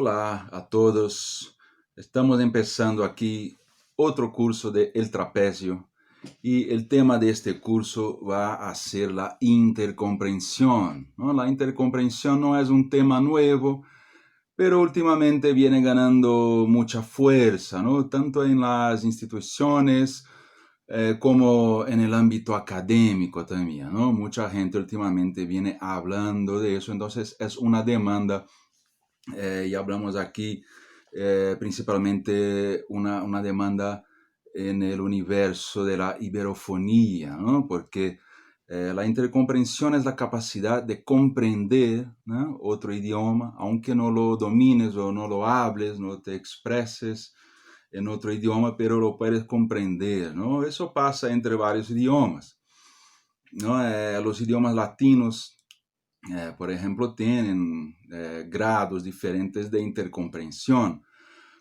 Hola a todos. Estamos empezando aquí otro curso de El Trapecio y el tema de este curso va a ser la intercomprensión, ¿no? La intercomprensión no es un tema nuevo, pero últimamente viene ganando mucha fuerza, ¿no? Tanto en las instituciones como en el ámbito académico también, ¿no? Mucha gente últimamente viene hablando de eso, entonces es una demanda y hablamos aquí principalmente una demanda en el universo de la iberofonía, ¿no? Porque la intercomprensión es la capacidad de comprender, ¿no?, otro idioma, aunque no lo domines o no lo hables, no te expreses en otro idioma, pero lo puedes comprender, ¿no? Eso pasa entre varios idiomas, ¿no? Los idiomas latinos, por ejemplo, tienen grados diferentes de intercomprensión.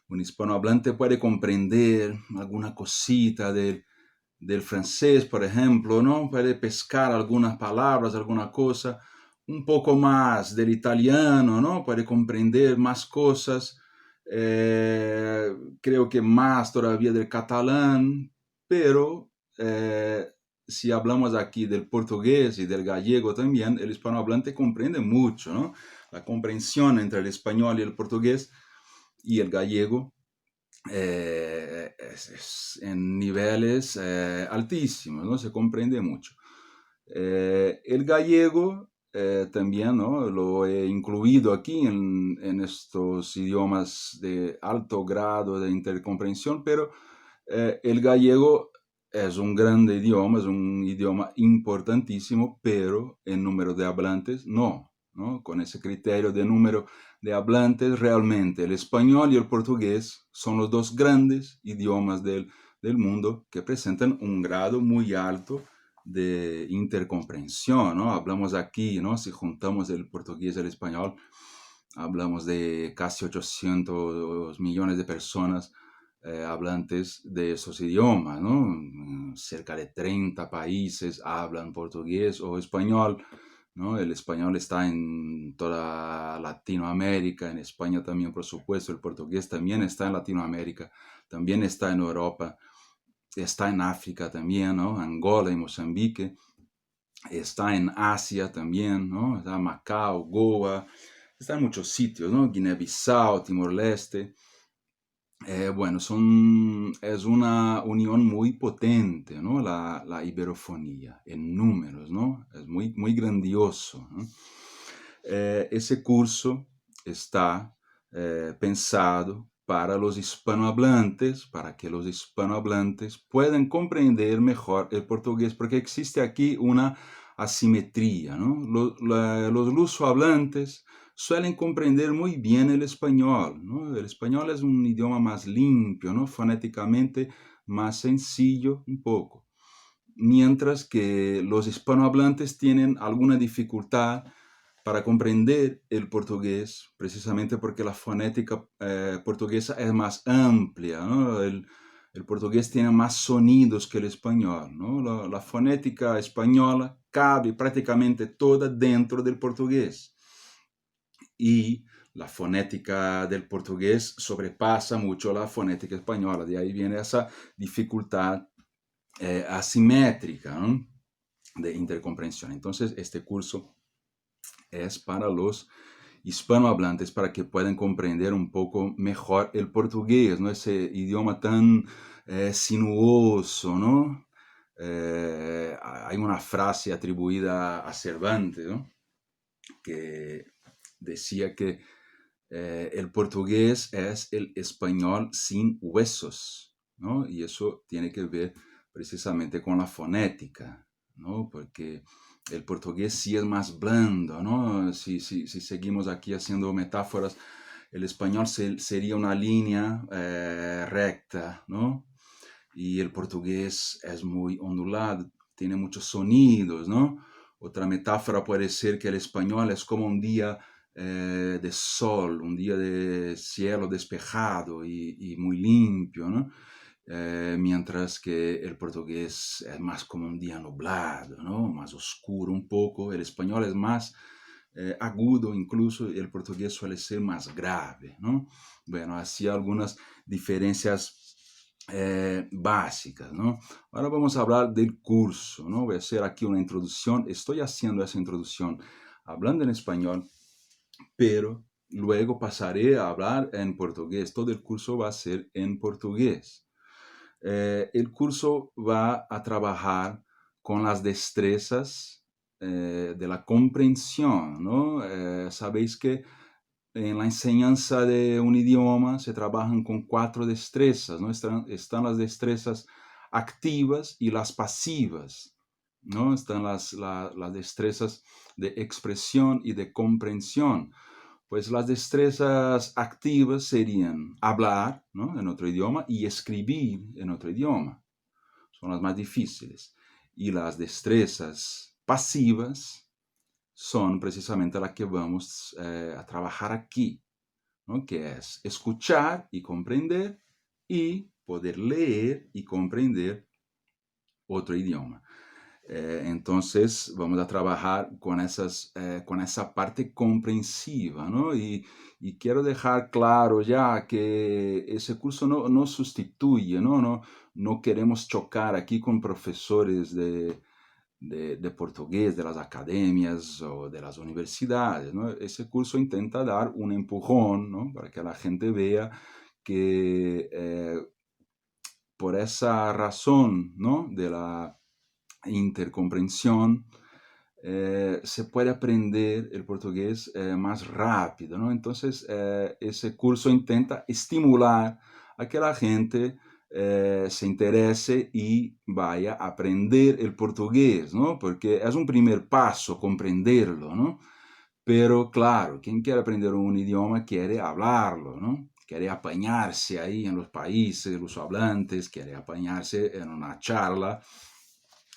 Un hispanohablante puede comprender alguna cosita del francés, por ejemplo, ¿no? Puede pescar algunas palabras, alguna cosa, un poco más del italiano, ¿no? Puede comprender más cosas, creo que más todavía del catalán, pero si hablamos aquí del portugués y del gallego también, el hispanohablante comprende mucho, ¿no? La comprensión entre el español y el portugués y el gallego es en niveles altísimos, ¿no? Se comprende mucho. El gallego también, ¿no?, lo he incluido aquí en estos idiomas de alto grado de intercomprensión, pero el gallego es un grande idioma, es un idioma importantísimo, pero en número de hablantes no, ¿no? Con ese criterio de número de hablantes, realmente el español y el portugués son los dos grandes idiomas del mundo que presentan un grado muy alto de intercomprensión, ¿no? Hablamos aquí, ¿no? Si juntamos el portugués y el español, hablamos de casi 800 millones de personas hablantes de esos idiomas, ¿no? Cerca de 30 países hablan portugués o español, ¿no? El español está en toda Latinoamérica, en España también, por supuesto, el portugués también está en Latinoamérica, también está en Europa, está en África también, ¿no? Angola y Mozambique, está en Asia también, ¿no? Está Macao, Goa, está en muchos sitios, ¿no? Guinea-Bissau, Timor-Leste. Bueno, es una unión muy potente, ¿no? La iberofonía, en números, ¿no? Es muy, muy grandioso, ¿no? Ese curso está pensado para los hispanohablantes, para que los hispanohablantes puedan comprender mejor el portugués, porque existe aquí una asimetría, ¿no? Los lusohablantes suelen comprender muy bien el español, ¿no? El español es un idioma más limpio, ¿no? Fonéticamente más sencillo un poco, mientras que los hispanohablantes tienen alguna dificultad para comprender el portugués, precisamente porque la fonética portuguesa es más amplia, ¿no? El portugués tiene más sonidos que el español, ¿no? La fonética española cabe prácticamente toda dentro del portugués y la fonética del portugués sobrepasa mucho la fonética española, de ahí viene esa dificultad asimétrica, ¿no?, de intercomprensión. Entonces, este curso es para los hispanohablantes, para que puedan comprender un poco mejor el portugués, ¿no? Ese idioma tan sinuoso, ¿no? Hay una frase atribuida a Cervantes, ¿no?, que decía que el portugués es el español sin huesos, ¿no? Y eso tiene que ver precisamente con la fonética, ¿no? Porque el portugués sí es más blando, ¿no? Si seguimos aquí haciendo metáforas, el español sería una línea recta, ¿no? Y el portugués es muy ondulado, tiene muchos sonidos, ¿no? Otra metáfora puede ser que el español es como un día de sol, un día de cielo despejado y muy limpio, ¿no? Mientras que el portugués es más como un día nublado, ¿no? Más oscuro un poco. El español es más agudo incluso, el portugués suele ser más grave, ¿no? Bueno, así algunas diferencias básicas, ¿no? Ahora vamos a hablar del curso, ¿no? Voy a hacer aquí una introducción, estoy haciendo esa introducción hablando en español, pero luego pasaré a hablar en portugués, todo el curso va a ser en portugués. El curso va a trabajar con las destrezas de la comprensión, ¿no? Sabéis que en la enseñanza de un idioma se trabajan con 4 destrezas, ¿no? Están las destrezas activas y las pasivas, ¿no? Están las destrezas de expresión y de comprensión. Pues las destrezas activas serían hablar, ¿no? En otro idioma y escribir en otro idioma. Son las más difíciles. Y las destrezas pasivas son precisamente las que vamos a trabajar aquí, ¿no? Que es escuchar y comprender y poder leer y comprender otro idioma. Entonces vamos a trabajar con esa parte comprensiva, ¿no? Y quiero dejar claro ya que ese curso no sustituye, ¿no? No queremos chocar aquí con profesores de portugués, de las academias o de las universidades, ¿no? Ese curso intenta dar un empujón, ¿no? Para que la gente vea que por esa razón, ¿no? De la intercomprensión, se puede aprender el portugués más rápido, ¿no? Entonces, ese curso intenta estimular a que la gente se interese y vaya a aprender el portugués, ¿no? Porque es un primer paso comprenderlo, ¿no? Pero claro, quien quiere aprender un idioma quiere hablarlo, ¿no? Quiere apañarse ahí en los países, los hablantes, quiere apañarse en una charla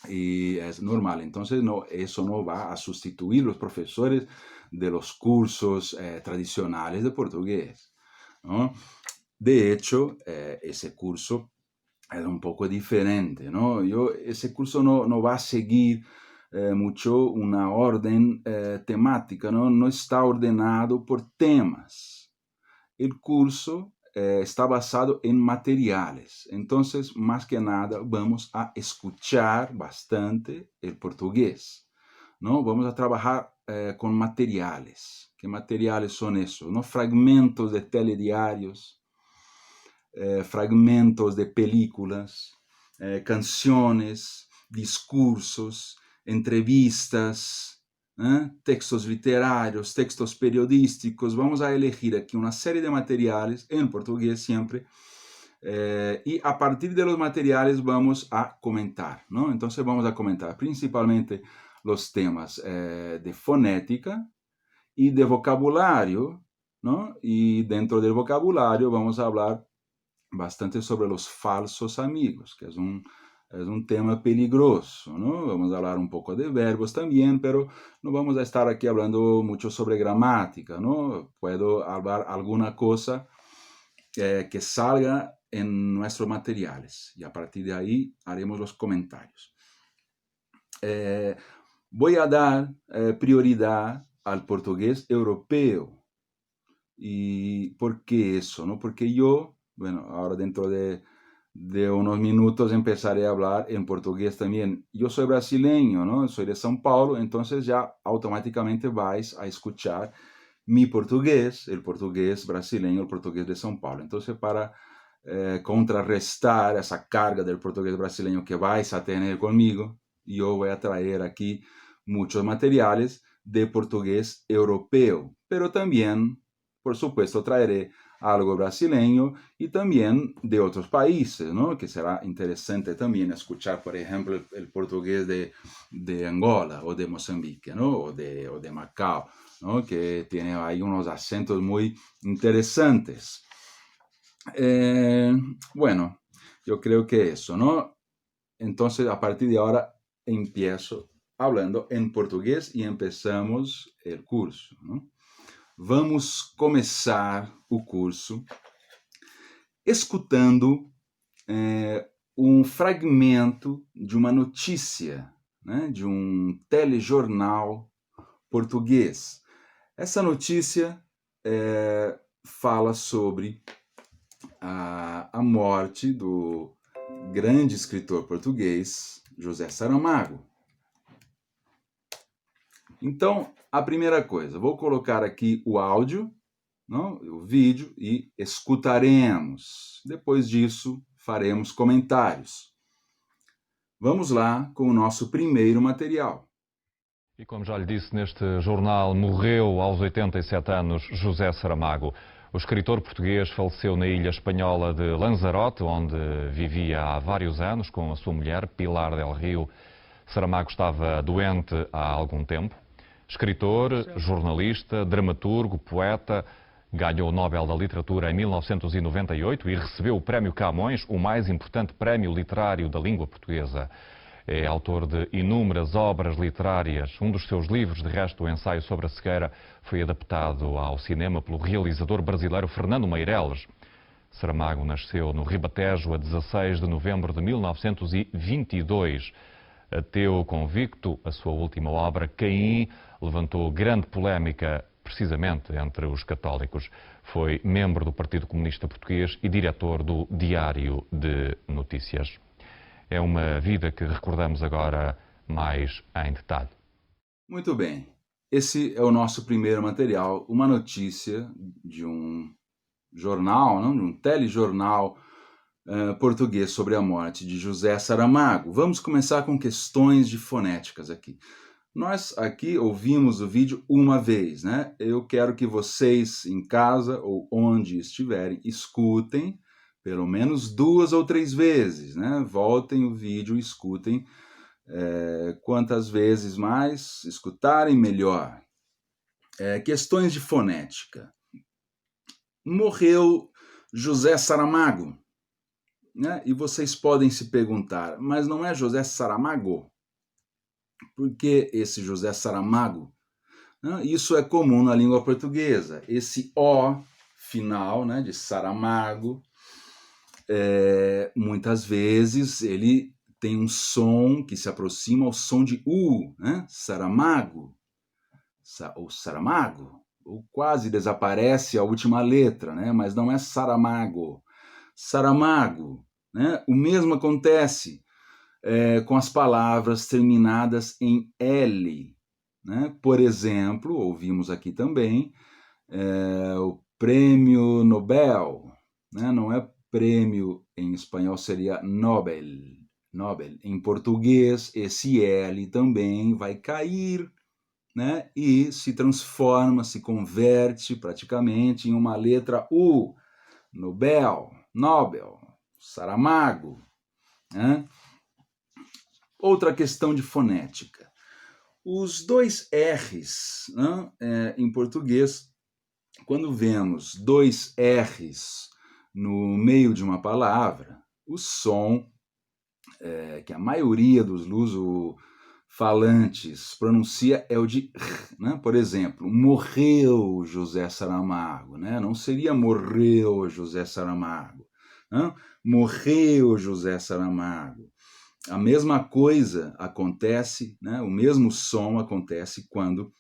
y es normal. Entonces, no, eso no va a sustituir los profesores de los cursos tradicionales de portugués, ¿no? De hecho, ese curso es un poco diferente, ¿no? Ese curso no va a seguir mucho una orden temática, ¿no? No está ordenado por temas. El curso está basado en materiales. Entonces, más que nada, vamos a escuchar bastante el portugués, ¿no? Vamos a trabajar con materiales. ¿Qué materiales son esos? ¿No? Fragmentos de telediarios, fragmentos de películas, canciones, discursos, entrevistas, textos literarios, textos periodísticos. Vamos a elegir aquí una serie de materiales en portugués siempre. Y a partir de los materiales vamos a comentar, ¿no? Entonces vamos a comentar principalmente los temas de fonética y de vocabulario, ¿no? Y dentro del vocabulario vamos a hablar bastante sobre los falsos amigos, que es un tema peligroso, ¿no? Vamos a hablar un poco de verbos también, pero no vamos a estar aquí hablando mucho sobre gramática, ¿no? Puedo hablar alguna cosa que salga en nuestros materiales y a partir de ahí haremos los comentarios. Voy a dar prioridad al portugués europeo. ¿Y por qué eso? ¿No? Porque yo, bueno, ahora dentro de unos minutos empezaré a hablar en portugués también. Yo soy brasileño, ¿no? Soy de São Paulo, entonces ya automáticamente vais a escuchar mi portugués, el portugués brasileño, el portugués de São Paulo. Entonces, para contrarrestar esa carga del portugués brasileño que vais a tener conmigo, yo voy a traer aquí muchos materiales de portugués europeo, pero también, por supuesto, traeré algo brasileño y también de otros países, ¿no? Que será interesante también escuchar, por ejemplo, el portugués de Angola o de Mozambique, ¿no? O de Macao, ¿no? Que tiene ahí unos acentos muy interesantes. Bueno, yo creo que eso, ¿no? Entonces, a partir de ahora, empiezo hablando en portugués y empezamos el curso, ¿no? Vamos começar o curso escutando um fragmento de uma notícia, né, de um telejornal português. Essa notícia fala sobre a morte do grande escritor português José Saramago. Então, a primeira coisa, vou colocar aqui o áudio, não, o vídeo, e escutaremos. Depois disso, faremos comentários. Vamos lá com o nosso primeiro material. E como já lhe disse, neste jornal morreu aos 87 anos José Saramago. O escritor português faleceu na ilha espanhola de Lanzarote, onde vivia há vários anos com a sua mulher, Pilar del Rio. Saramago estava doente há algum tempo. Escritor, jornalista, dramaturgo, poeta, ganhou o Nobel da Literatura em 1998 e recebeu o Prémio Camões, o mais importante prémio literário da língua portuguesa. É autor de inúmeras obras literárias. Um dos seus livros, de resto, o ensaio sobre a cegueira, foi adaptado ao cinema pelo realizador brasileiro Fernando Meirelles. Saramago nasceu no Ribatejo a 16 de novembro de 1922. Ateu convicto, a sua última obra, Caim, levantou grande polémica precisamente entre os católicos. Foi membro do Partido Comunista Português e diretor do Diário de Notícias. É uma vida que recordamos agora mais em detalhe. Muito bem. Esse é o nosso primeiro material, uma notícia de um jornal, não? De um telejornal português sobre a morte de José Saramago. Vamos começar com questões de fonéticas aqui. Nós aqui ouvimos o vídeo uma vez, né? Eu quero que vocês em casa ou onde estiverem escutem pelo menos 2 ou 3 vezes, né? Voltem o vídeo e escutem quantas vezes mais escutarem, melhor. Questões de fonética. Morreu José Saramago, né? E vocês podem se perguntar, mas não é José Saramago? Por que esse José Saramago? Isso é comum na língua portuguesa. Esse O final, né, de Saramago, muitas vezes ele tem um som que se aproxima ao som de U, né? Saramago, ou Saramago, ou quase desaparece a última letra, né? Mas não é Saramago. Saramago, né? O mesmo acontece com as palavras terminadas em L, né? Por exemplo, ouvimos aqui também o Prêmio Nobel, né? Não é prêmio, em espanhol seria Nobel. Nobel. Em português, esse L também vai cair, né? E se transforma, se converte praticamente em uma letra U. Nobel, Nobel, Saramago, né? Outra questão de fonética. Os 2 R's, né, em português, quando vemos 2 R's no meio de uma palavra, o som que a maioria dos luso-falantes pronuncia é o de R, né? Por exemplo, morreu José Saramago, né? Não seria morreu José Saramago, né? Morreu José Saramago. A mesma coisa acontece, né? O mesmo som acontece quando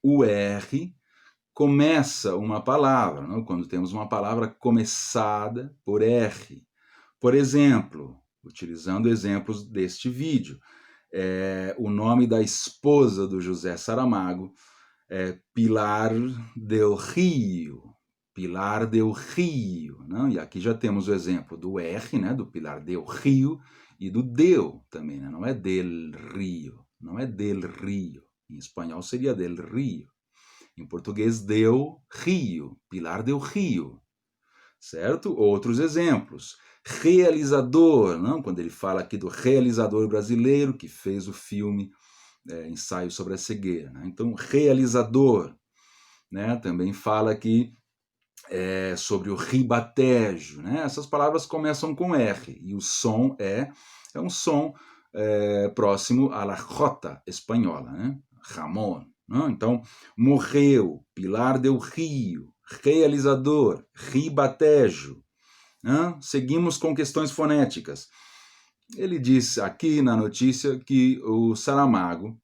o R começa uma palavra, né? Quando temos uma palavra começada por R. Por exemplo, utilizando exemplos deste vídeo, o nome da esposa do José Saramago é Pilar del Rio. Pilar del Rio, né? E aqui já temos o exemplo do R, né? Do Pilar del Rio, e do del também, né? Não é del Rio, não é del Rio. Em espanhol seria del Rio. Em português, del Rio, Pilar del Rio. Certo? Outros exemplos. Realizador, não? Quando ele fala aqui do realizador brasileiro que fez o filme Ensaio sobre a Cegueira. Né? Então, realizador, né? Também fala aqui sobre o ribatejo, né? Essas palavras começam com R e o som é um som próximo à la jota espanhola, né? Ramon. Né? Então, morreu, Pilar del Rio, realizador, ribatejo. Né? Seguimos com questões fonéticas. Ele diz aqui na notícia que o Saramago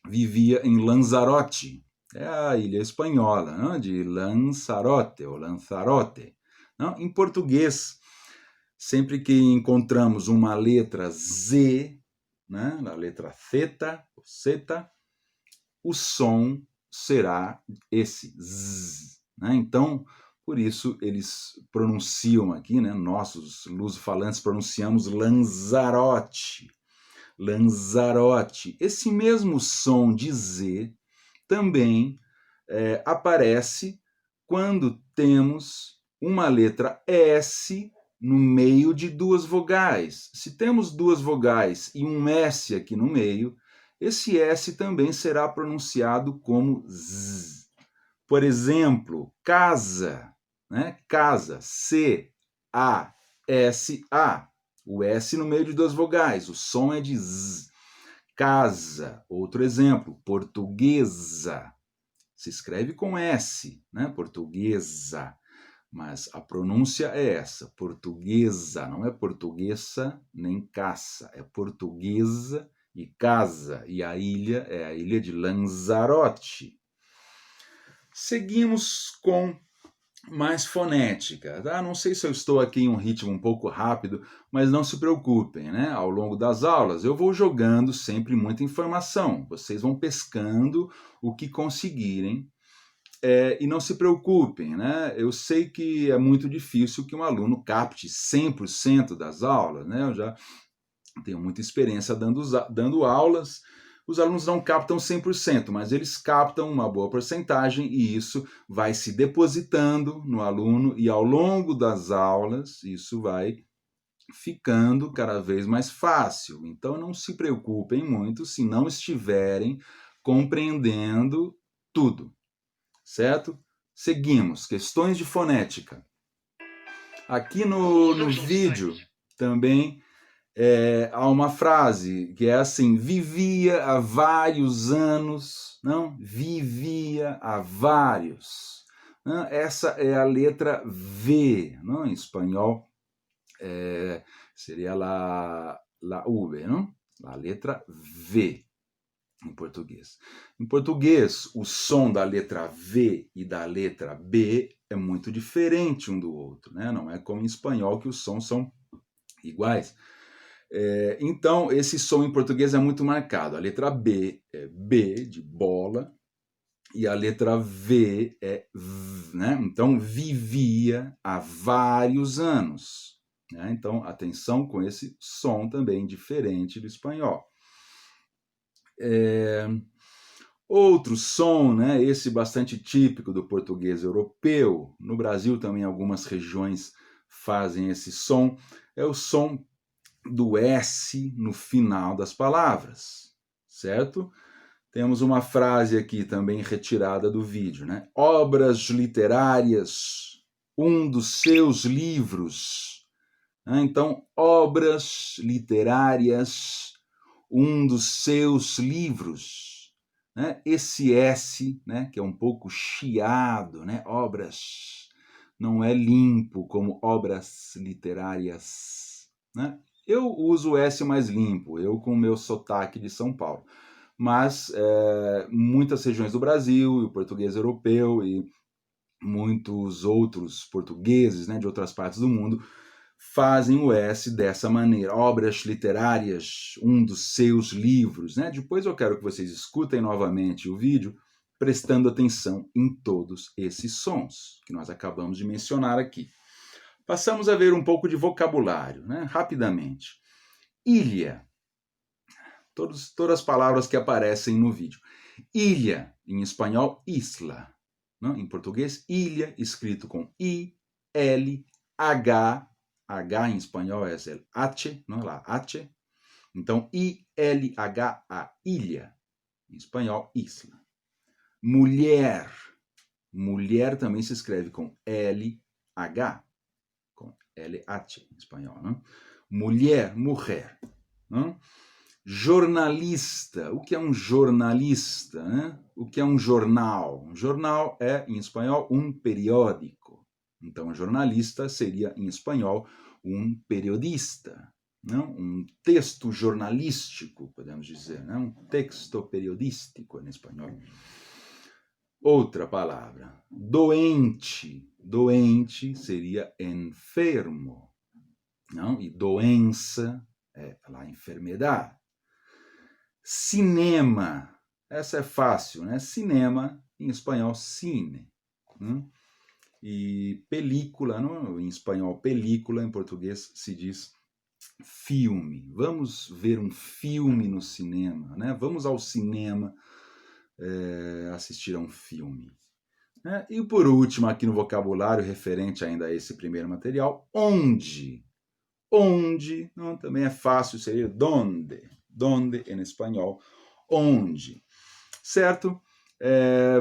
vivia em Lanzarote, é a ilha espanhola, não? De Lanzarote, ou Lanzarote. Não? Em português, sempre que encontramos uma letra Z, né? A letra theta, ou zeta, o som será esse Z. Né? Então, por isso eles pronunciam aqui, né? Nós, os lusofalantes, pronunciamos Lanzarote. Lanzarote. Esse mesmo som de Z também aparece quando temos uma letra S no meio de duas vogais. Se temos duas vogais e um S aqui no meio, esse S também será pronunciado como Z. Por exemplo, casa, né? Casa, C-A-S-A. O S no meio de duas vogais, o som é de Z. Casa. Outro exemplo, portuguesa. Se escreve com S, né? Portuguesa. Mas a pronúncia é essa, portuguesa, não é portuguesa nem caça, é portuguesa e casa. E a ilha é a ilha de Lanzarote. Seguimos com mais fonética. Tá? Não sei se eu estou aqui em um ritmo um pouco rápido, mas não se preocupem, né? Ao longo das aulas eu vou jogando sempre muita informação. Vocês vão pescando o que conseguirem. E não se preocupem, né? Eu sei que é muito difícil que um aluno capte 100% das aulas, né? Eu já tenho muita experiência dando aulas. Os alunos não captam 100%, mas eles captam uma boa porcentagem e isso vai se depositando no aluno e ao longo das aulas isso vai ficando cada vez mais fácil. Então não se preocupem muito se não estiverem compreendendo tudo, certo? Seguimos, questões de fonética. Aqui no vídeo também há uma frase que é assim: vivia há vários anos, não? Vivia há vários. Não? Essa é a letra V, não? Em espanhol seria la V, não? A letra V em português. Em português, o som da letra V e da letra B é muito diferente um do outro, né? Não é como em espanhol que os sons são iguais. Então, esse som em português é muito marcado. A letra B é B de bola e a letra V é V, né? Então, vivia há vários anos. Né? Então, atenção com esse som também diferente do espanhol. Outro som, né, esse bastante típico do português europeu, no Brasil também algumas regiões fazem esse som, é o som do S no final das palavras, certo? Temos uma frase aqui também retirada do vídeo, né? Obras literárias, um dos seus livros. Então, obras literárias, um dos seus livros. Né? Esse S, né, que é um pouco chiado, né? Obras, não é limpo como obras literárias. Né? Eu uso o S mais limpo, eu com o meu sotaque de São Paulo. Mas muitas regiões do Brasil, e o português europeu, e muitos outros portugueses, né, de outras partes do mundo, fazem o S dessa maneira. Obras literárias, um dos seus livros. Né? Depois eu quero que vocês escutem novamente o vídeo, prestando atenção em todos esses sons que nós acabamos de mencionar aqui. Passamos a ver um pouco de vocabulário, né? Rapidamente. Ilha. Todas as palavras que aparecem no vídeo. Ilha, em espanhol, isla. Não? Em português, ilha, escrito com I, L, H. H em espanhol é el H, não é lá, H. Então, I-L-H-A, ilha. Em espanhol, isla. Mulher. Mulher também se escreve com L-H, com L-H em espanhol. Não? Mulher, mujer. Não? Jornalista. O que é um jornalista? Né? O que é um jornal? Um jornal é, em espanhol, um periódico. Então, jornalista seria, em espanhol, um periodista. Não? Um texto jornalístico, podemos dizer. Não? Um texto periodístico, em espanhol. Outra palavra, doente. Doente seria enfermo, não? E doença é a enfermidade. Cinema, essa é fácil, né? Cinema, em espanhol, cine. E película, não? Em espanhol, película, em português se diz filme. Vamos ver um filme no cinema, né? Vamos ao cinema assistir a um filme. Né? E por último, aqui no vocabulário, referente ainda a esse primeiro material, onde. Onde, não, também é fácil, seria donde. Donde, em espanhol, onde. Certo?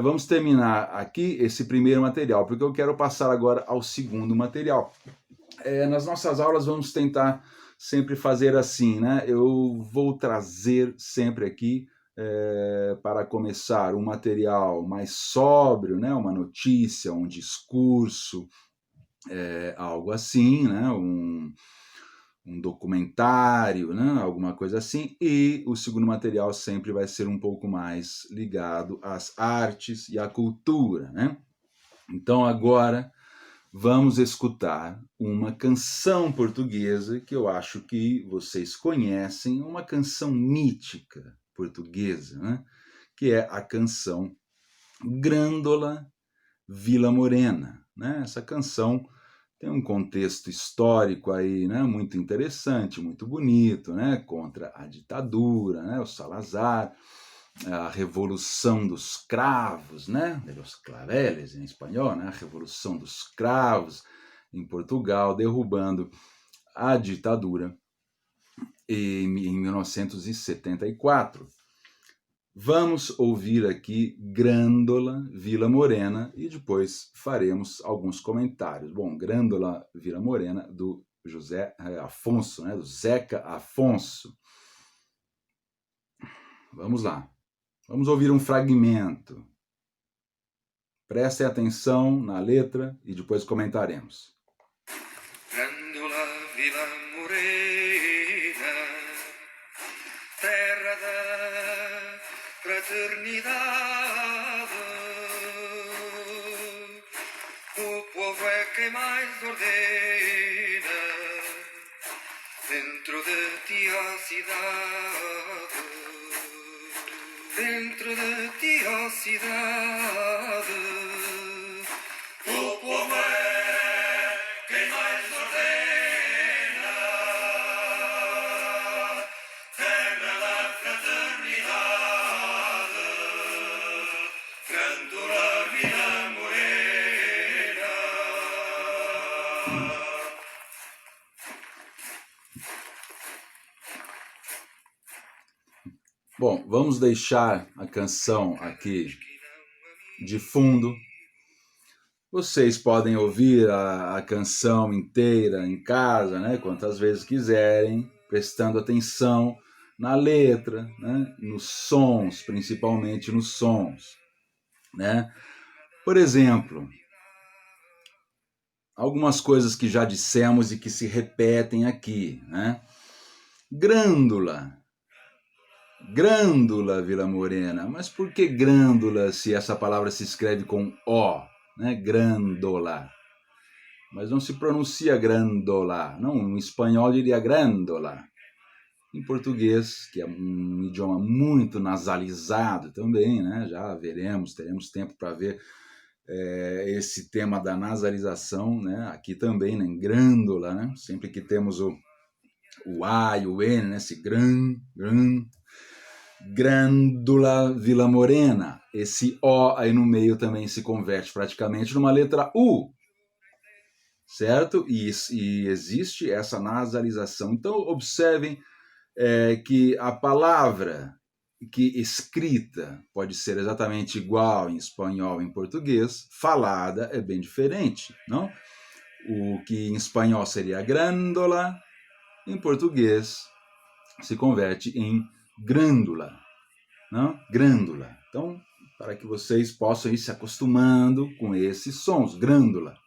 Vamos terminar aqui esse primeiro material, porque eu quero passar agora ao segundo material. Nas nossas aulas vamos tentar sempre fazer assim, né? Eu vou trazer sempre aqui, para começar, um material mais sóbrio, né? Uma notícia, um discurso, algo assim, né? Um documentário, né? Alguma coisa assim, e o segundo material sempre vai ser um pouco mais ligado às artes e à cultura, né? Então agora vamos escutar uma canção portuguesa que eu acho que vocês conhecem, uma canção mítica portuguesa, né? Que é a canção Grândola Vila Morena, né? Essa canção tem um contexto histórico aí, né, muito interessante, muito bonito, né, contra a ditadura, né, o Salazar, a Revolução dos Cravos, né, de los claveles em espanhol, né, a Revolução dos Cravos em Portugal, derrubando a ditadura em 1974. Vamos ouvir aqui Grândola Vila Morena e depois faremos alguns comentários. Bom, Grândola Vila Morena, do José Afonso, né, do Zeca Afonso. Vamos lá. Vamos ouvir um fragmento. Prestem atenção na letra e depois comentaremos. Grândola Vila Morena, terra da fraternidade, o povo é quem mais ordena, dentro de ti a cidade, dentro de ti a cidade, o povo é quem mais ordena, terra da fraternidade, Grândola Vila Morena. Bom, vamos deixar a canção aqui de fundo. Vocês podem ouvir a canção inteira em casa, né, quantas vezes quiserem, prestando atenção na letra, né, nos sons, principalmente nos sons, né? Por exemplo, algumas coisas que já dissemos e que se repetem aqui, né? Grândula. Grândola Vila Morena. Mas por que grândola se essa palavra se escreve com O, né? Grândola. Mas não se pronuncia grândola. Não, em espanhol diria grândola. Em português, que é um idioma muito nasalizado também, né? Já veremos, teremos tempo para ver esse tema da nasalização, né? Aqui também, né? Grândola, né? Sempre que temos o A e o N, né? Esse Grândola Vila Morena. Esse O aí no meio também se converte praticamente numa letra U, certo? E existe essa nasalização. Então, observem que a palavra que escrita pode ser exatamente igual em espanhol e em português, falada é bem diferente, não? O que em espanhol seria grândola, em português se converte em grândula, não? Grândula. Então, para que vocês possam ir se acostumando com esses sons, grândula,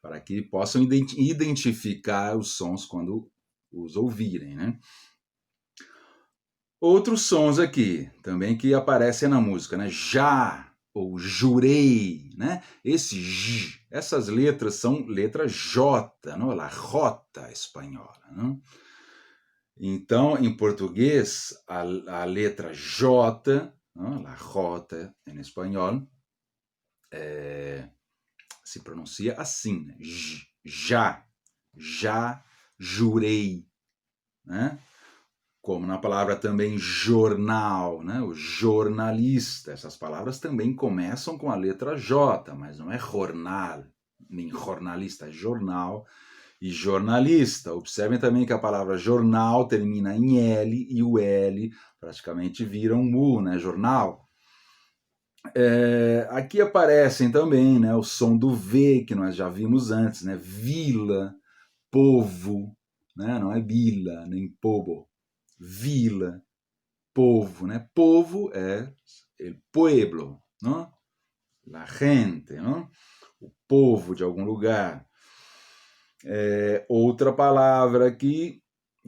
para que possam identificar os sons quando os ouvirem, né? Outros sons aqui, também que aparecem na música, né? Já, ou jurei, né? Esse J, essas letras são letra J, não? La J espanhola, não? Então, em português, a letra J, não? La J em espanhol, se pronuncia assim, né? Já jurei, né? Como na palavra também jornal, né? O jornalista, essas palavras também começam com a letra J, mas não é jornal, nem jornalista, é jornal e jornalista. Observem também que a palavra jornal termina em L e o L praticamente vira um U, né? Jornal. Aqui aparecem também, né, o som do V, que nós já vimos antes, né? Vila, povo, né? Não é vila, nem povo. Vila, povo, né? Povo é el pueblo, não? La gente, não? O povo de algum lugar. Outra palavra aqui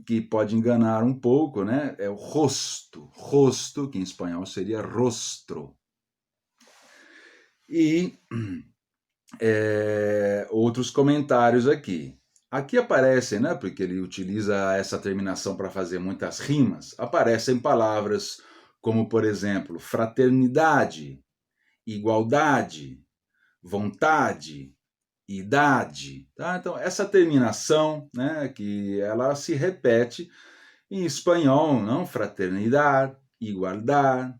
que pode enganar um pouco, né? É o rosto. Rosto, que em espanhol seria rostro. E outros comentários aqui. Aqui aparecem, né, porque ele utiliza essa terminação para fazer muitas rimas, aparecem palavras como, por exemplo, fraternidade, igualdade, vontade, idade. Tá? Então, essa terminação, né, que ela se repete em espanhol, não? Fraternidade, igualdade,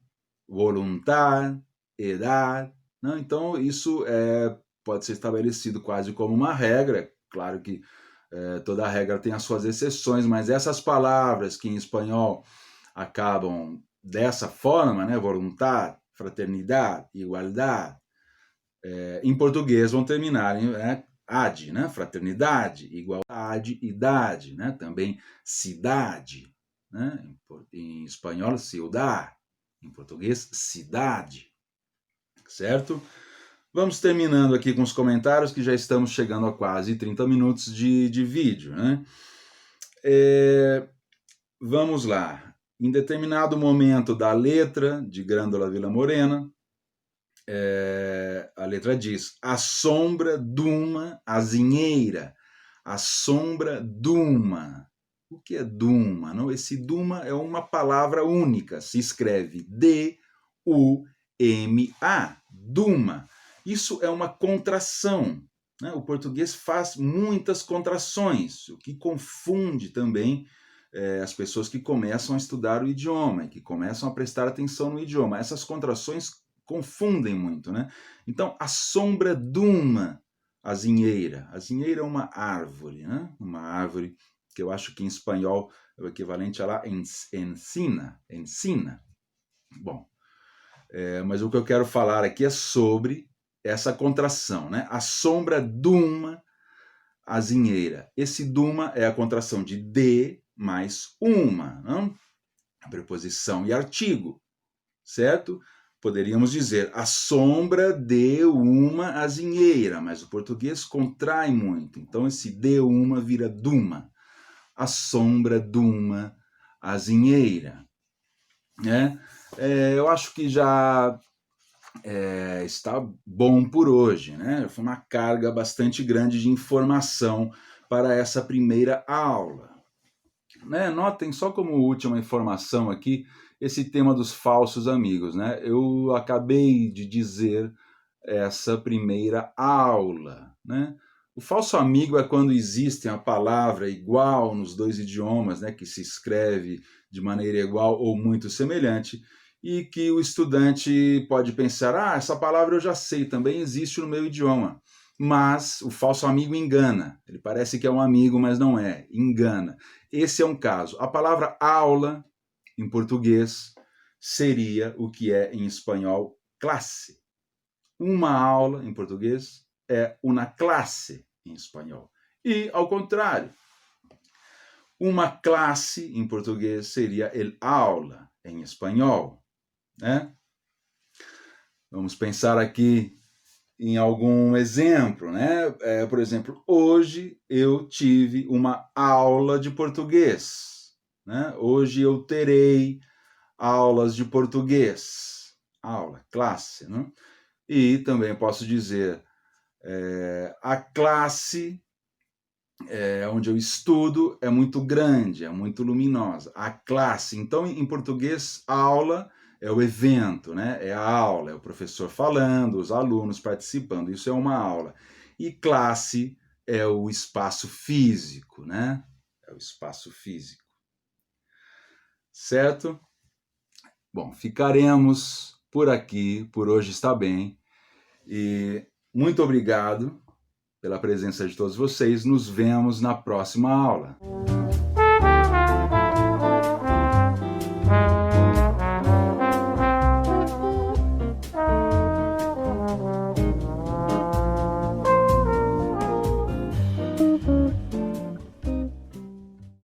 voluntad, edad. Não? Então, isso pode ser estabelecido quase como uma regra. Claro que toda regra tem as suas exceções, mas essas palavras que em espanhol acabam dessa forma, né? Voluntad, fraternidade, igualdade, em português vão terminar em ad, né? Fraternidade, igualdade, idade, né? Também cidade, né? Em espanhol, ciudad, em português, cidade, certo? Vamos terminando aqui com os comentários, que já estamos chegando a quase 30 minutos de vídeo, né? Vamos lá. Em determinado momento da letra de Grândola Vila Morena, a letra diz: a sombra de uma azinheira, a sombra de uma. O que é duma? Não? Esse duma é uma palavra única, se escreve D-U-M-A, duma. Isso é uma contração, né? O português faz muitas contrações, o que confunde também as pessoas que começam a estudar o idioma, que começam a prestar atenção no idioma. Essas contrações confundem muito, né? Então, a sombra de uma azinheira. Azinheira é uma árvore, né? Uma árvore que eu acho que em espanhol é o equivalente a lá encina. Bom, mas o que eu quero falar aqui é sobre essa contração, né? A sombra de uma azinheira. Esse duma é a contração de de mais uma, não? A preposição e artigo, certo? Poderíamos dizer a sombra de uma azinheira, mas o português contrai muito. Então, esse de uma vira duma. A sombra de uma azinheira. Né? Eu acho que já está bom por hoje. Né? Foi uma carga bastante grande de informação para essa primeira aula. Né? Notem só como última informação aqui esse tema dos falsos amigos. Né? Eu acabei de dizer essa primeira aula. Né? O falso amigo é quando existe a palavra igual nos dois idiomas, né, que se escreve de maneira igual ou muito semelhante, e que o estudante pode pensar, essa palavra eu já sei, também existe no meu idioma. Mas o falso amigo engana. Ele parece que é um amigo, mas não é. Engana. Esse é um caso. A palavra aula, em português, seria o que é em espanhol classe. Uma aula, em português, é uma classe, em espanhol. E, ao contrário, uma classe, em português, seria el aula, em espanhol. Né? Vamos pensar aqui em algum exemplo. Né? Por exemplo, hoje eu tive uma aula de português. Né? Hoje eu terei aulas de português. Aula, classe, né? E também posso dizer a classe onde eu estudo é muito grande, é muito luminosa. A classe, então, em português, aula é o evento, né? É a aula, é o professor falando, os alunos participando, isso é uma aula. E classe é o espaço físico, né? É o espaço físico. Certo? Bom, ficaremos por aqui, por hoje está bem. E muito obrigado pela presença de todos vocês. Nos vemos na próxima aula.